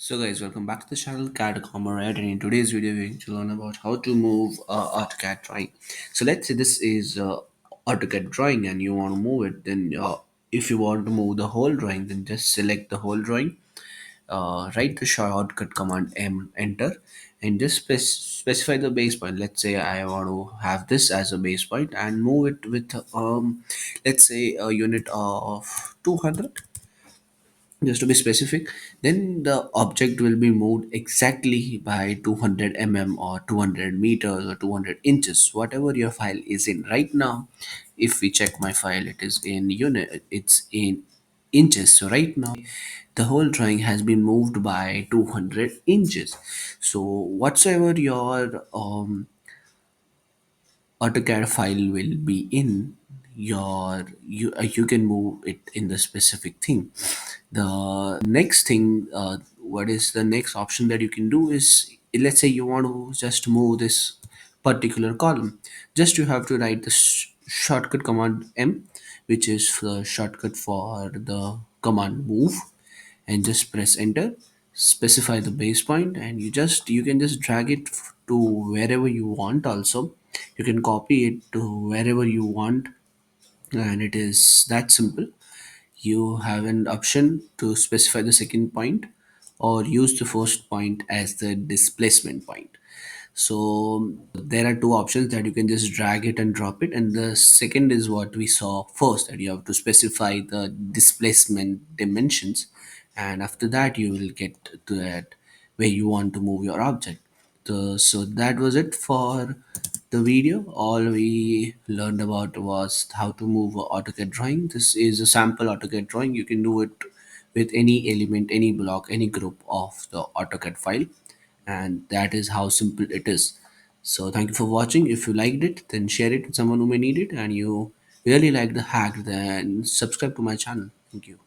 So guys, welcome back to the channel CAD Comrade, and in today's video we're going to learn about how to move AutoCAD drawing. So let's say this is AutoCAD drawing and you want to move it. Then if you want to move the whole drawing, then just select the whole drawing, write the shortcut command M, enter, and just specify the base point. Let's say I want to have this as a base point and move it with let's say a unit of 200, just to be specific. Then the object will be moved exactly by 200 or 200 meters or 200 inches, whatever your file is in right now. If we check my file, it is in unit, it's in inches. So right now the whole drawing has been moved by 200 inches. So whatsoever your AutoCAD file will be in you can move it in the specific thing. The next thing, what is the next option that you can do is, let's say you want to just move this particular column. Just you have to write the shortcut command M, which is the shortcut for the command move, and just press enter, specify the base point, and you can just drag it to wherever you want. Also you can copy it to wherever you want, and it is that simple. You have an option to specify the second point or use the first point as the displacement point. So there are two options that you can just drag it and drop it, and the second is what we saw first, that you have to specify the displacement dimensions, and after that you will get to that where you want to move your object. So that was it for the video. All we learned about was how to move a AutoCAD drawing. This is a sample AutoCAD drawing. You can do it with any element, any block, any group of the AutoCAD file, and that is how simple it is. So thank you for watching. If you liked it, then share it with someone who may need it, and you really like the hack, then subscribe to my channel. Thank you.